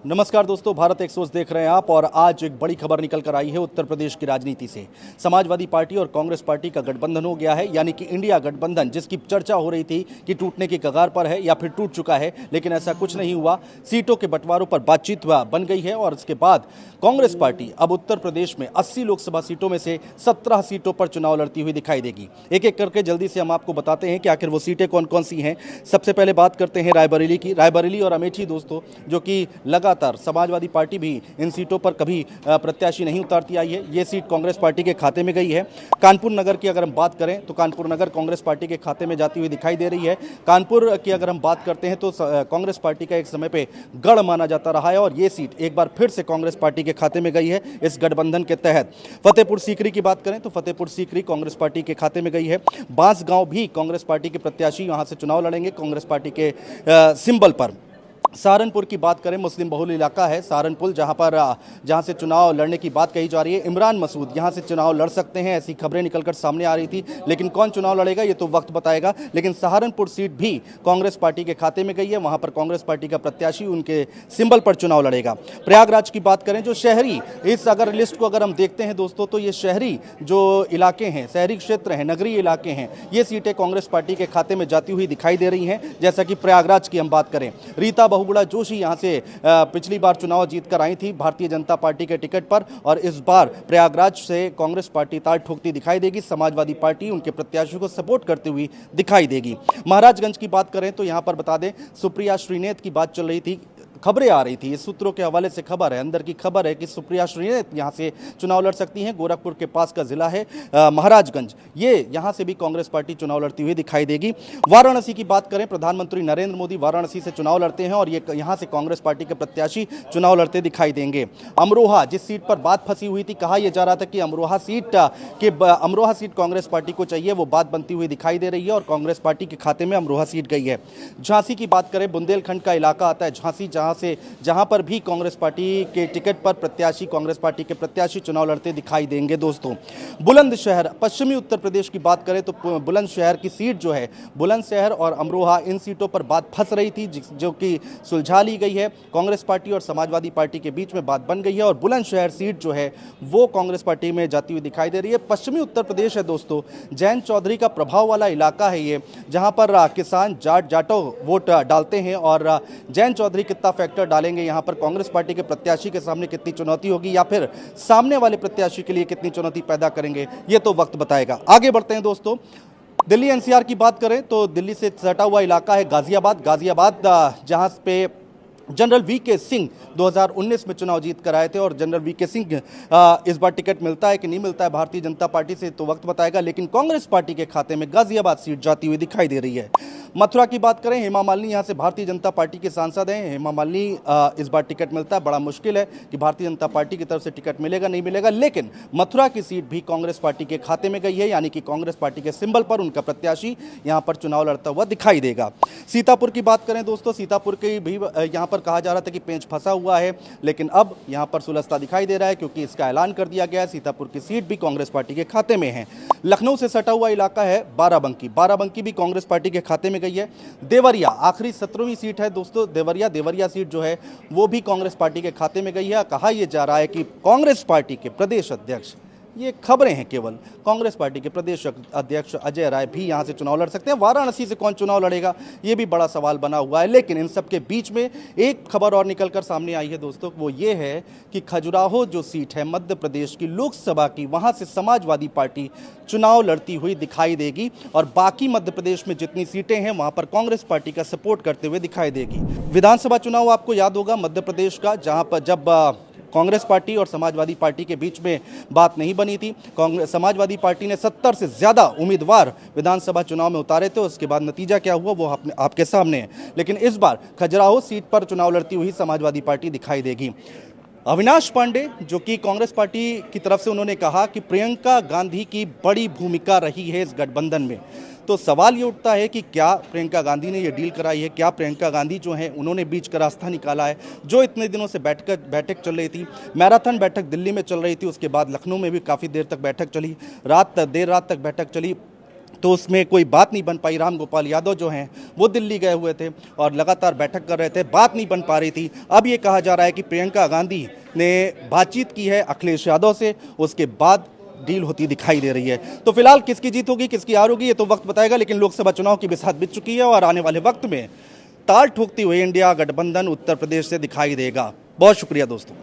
नमस्कार दोस्तों, भारत एक्सप्रेस देख रहे हैं आप। और आज एक बड़ी खबर निकल कर आई है उत्तर प्रदेश की राजनीति से। समाजवादी पार्टी और कांग्रेस पार्टी का गठबंधन हो गया है, यानी कि इंडिया गठबंधन, जिसकी चर्चा हो रही थी कि टूटने की कगार पर है या फिर टूट चुका है, लेकिन ऐसा कुछ नहीं हुआ। सीटों के बंटवारों पर बातचीत बन गई है और इसके बाद कांग्रेस पार्टी अब उत्तर प्रदेश में 80 लोकसभा सीटों में से 17 सीटों पर चुनाव लड़ती हुई दिखाई देगी। एक एक करके जल्दी से हम आपको बताते हैं कि आखिर वो सीटें कौन कौन सी हैं। सबसे पहले बात करते हैं रायबरेली की। रायबरेली और अमेठी दोस्तों, जो कि लगातार समाजवादी पार्टी भी इन सीटों पर कभी प्रत्याशी नहीं उतारती आई है, ये सीट कांग्रेस पार्टी के खाते में गई है। कानपुर नगर की अगर हम बात करें तो कानपुर नगर कांग्रेस पार्टी के खाते में जाती हुई दिखाई दे रही है। कानपुर की अगर हम बात करते हैं तो कांग्रेस पार्टी का एक समय पे गढ़ माना जाता रहा है और ये सीट एक बार फिर से कांग्रेस पार्टी के खाते में गई है इस गठबंधन के तहत। फतेहपुर सीकरी की बात करें तो फतेहपुर सीकरी कांग्रेस पार्टी के खाते में गई है। बांसगांव भी कांग्रेस पार्टी के प्रत्याशी यहां से चुनाव लड़ेंगे कांग्रेस पार्टी के सिंबल पर। सहारनपुर की बात करें, मुस्लिम बहुल इलाका है सहारनपुर, जहां से चुनाव लड़ने की बात कही जा रही है। इमरान मसूद यहां से चुनाव लड़ सकते हैं, ऐसी खबरें निकलकर सामने आ रही थी, लेकिन कौन चुनाव लड़ेगा ये तो वक्त बताएगा। लेकिन सहारनपुर सीट भी कांग्रेस पार्टी के खाते में गई है, वहां पर कांग्रेस पार्टी का प्रत्याशी उनके सिंबल पर चुनाव लड़ेगा। प्रयागराज की बात करें, जो शहरी इस अगर लिस्ट को अगर हम देखते हैं दोस्तों, तो ये शहरी जो इलाके हैं, शहरी क्षेत्र हैं, नगरीय इलाके हैं, ये सीटें कांग्रेस पार्टी के खाते में जाती हुई दिखाई दे रही हैं। जैसा कि प्रयागराज की हम बात करें, रीता बहुगुणा जोशी यहां से पिछली बार चुनाव जीतकर आई थी भारतीय जनता पार्टी के टिकट पर, और इस बार प्रयागराज से कांग्रेस पार्टी ताल ठोकती दिखाई देगी। समाजवादी पार्टी उनके प्रत्याशियों को सपोर्ट करती हुई दिखाई देगी। महाराजगंज की बात करें तो यहां पर बता दें, सुप्रिया श्रीनेत की बात चल रही थी, खबरें आ रही थी, इस सूत्रों के हवाले से खबर है, अंदर की खबर है कि सुप्रिया श्रीनेत यहां से चुनाव लड़ सकती हैं। गोरखपुर के पास का जिला है महाराजगंज, ये यहां से भी कांग्रेस पार्टी चुनाव लड़ती हुई दिखाई देगी। वाराणसी की बात करें, प्रधानमंत्री नरेंद्र मोदी वाराणसी से चुनाव लड़ते हैं और ये यहां से कांग्रेस पार्टी के प्रत्याशी चुनाव लड़ते दिखाई देंगे। अमरोहा, जिस सीट पर बात फंसी हुई थी, कहा यह जा रहा था कि अमरोहा सीट कांग्रेस पार्टी को चाहिए, वो बात बनती हुई दिखाई दे रही है और कांग्रेस पार्टी के खाते में अमरोहा सीट गई है। झांसी की बात करें, बुंदेलखंड का इलाका आता है झांसी, जहां पर भी कांग्रेस पार्टी के टिकट पर कांग्रेस पार्टी के प्रत्याशी चुनाव लड़ते दिखाई देंगे दोस्तों। बुलंदशहर, पश्चिमी उत्तर प्रदेश की बात करें तो बुलंदशहर की सीट जो है, बुलंदशहर और अमरोहा, इन सीटों पर बात फंस रही थी, जो कि सुलझा ली गई है। कांग्रेस पार्टी और समाजवादी पार्टी के बीच में बात बन गई है और बुलंदशहर सीट जो है वो कांग्रेस पार्टी में जाती हुई दिखाई दे रही है। पश्चिमी उत्तर प्रदेश है दोस्तों, जैन चौधरी का प्रभाव वाला इलाका है ये, जहां पर किसान जाटो वोट डालते हैं और जैन चौधरी कितना फैक्टर डालेंगे यहां पर कांग्रेस पार्टी के प्रत्याशी के सामने कितनी चुनौती होगी, या फिर सामने वाले प्रत्याशी के लिए कितनी चुनौती पैदा करेंगे, ये तो वक्त बताएगा। आगे बढ़ते हैं दोस्तों। दिल्ली एनसीआर की बात करें तो दिल्ली से सटा हुआ इलाका है गाजियाबाद, जहां पे जनरल वीके सिंह 2019 में चुनाव जीत कर आए थे और जनरल वीके सिंह इस बार टिकट मिलता है कि नहीं मिलता है भारतीय जनता पार्टी से, तो वक्त बताएगा। लेकिन कांग्रेस पार्टी के खाते में गाजियाबाद सीट जाती हुई दिखाई दे रही है। मथुरा की बात करें, हेमा मालिनी यहां से भारतीय जनता पार्टी के सांसद हैं। हेमा मालिनी इस बार टिकट मिलता है, बड़ा मुश्किल है कि भारतीय जनता पार्टी की तरफ से टिकट मिलेगा नहीं मिलेगा, लेकिन मथुरा की सीट भी कांग्रेस पार्टी के खाते में गई है, यानी कि कांग्रेस पार्टी के सिंबल पर उनका प्रत्याशी यहां पर चुनाव लड़ता हुआ दिखाई देगा। सीतापुर की बात करें दोस्तों, सीतापुर की भी यहां पर कहा जा रहा था कि पेंच फंसा हुआ है, लेकिन अब यहां पर सुलझता दिखाई दे रहा है क्योंकि इसका ऐलान कर दिया गया है। सीतापुर की सीट भी कांग्रेस पार्टी के खाते में है। लखनऊ से सटा हुआ इलाका है बाराबंकी भी कांग्रेस पार्टी के खाते में गई है। देवरिया, आखिरी 17वीं सीट है दोस्तों, देवरिया सीट जो है वो भी कांग्रेस पार्टी के खाते में गई है। कहा यह जा रहा है कि कांग्रेस पार्टी के प्रदेश अध्यक्ष, ये खबरें हैं केवल, कांग्रेस पार्टी के प्रदेश अध्यक्ष अजय राय भी यहां से चुनाव लड़ सकते हैं। वाराणसी से कौन चुनाव लड़ेगा ये भी बड़ा सवाल बना हुआ है, लेकिन इन सब के बीच में एक खबर और निकलकर सामने आई है दोस्तों, वो ये है कि खजुराहो जो सीट है मध्य प्रदेश की लोकसभा की, वहां से समाजवादी पार्टी चुनाव लड़ती हुई दिखाई देगी और बाकी मध्य प्रदेश में जितनी सीटें हैं वहां पर कांग्रेस पार्टी का सपोर्ट करते हुए दिखाई देगी। विधानसभा चुनाव आपको याद होगा मध्य प्रदेश का, जहां पर जब कांग्रेस पार्टी और समाजवादी पार्टी के बीच में बात नहीं बनी थी, समाजवादी पार्टी ने 70 से ज़्यादा उम्मीदवार विधानसभा चुनाव में उतारे थे, उसके बाद नतीजा क्या हुआ वो आपके सामने है। लेकिन इस बार खजुराहो सीट पर चुनाव लड़ती हुई समाजवादी पार्टी दिखाई देगी। अविनाश पांडे, जो कि कांग्रेस पार्टी की तरफ से उन्होंने कहा कि प्रियंका गांधी की बड़ी भूमिका रही है इस गठबंधन में, तो सवाल ये उठता है कि क्या प्रियंका गांधी ने ये डील कराई है, क्या प्रियंका गांधी जो है उन्होंने बीच का रास्ता निकाला है। जो इतने दिनों से बैठक चल रही थी, मैराथन बैठक दिल्ली में चल रही थी, उसके बाद लखनऊ में भी काफ़ी देर तक बैठक चली, देर रात तक बैठक चली, तो उसमें कोई बात नहीं बन पाई। राम गोपाल यादव जो हैं वो दिल्ली गए हुए थे और लगातार बैठक कर रहे थे, बात नहीं बन पा रही थी। अब ये कहा जा रहा है कि प्रियंका गांधी ने बातचीत की है अखिलेश यादव से, उसके बाद डील होती दिखाई दे रही है। तो फिलहाल किसकी जीत होगी किसकी हार होगी ये तो वक्त बताएगा, लेकिन लोकसभा चुनाव की बिसात बीत चुकी है और आने वाले वक्त में ताल ठोकती हुई इंडिया गठबंधन उत्तर प्रदेश से दिखाई देगा। बहुत शुक्रिया दोस्तों।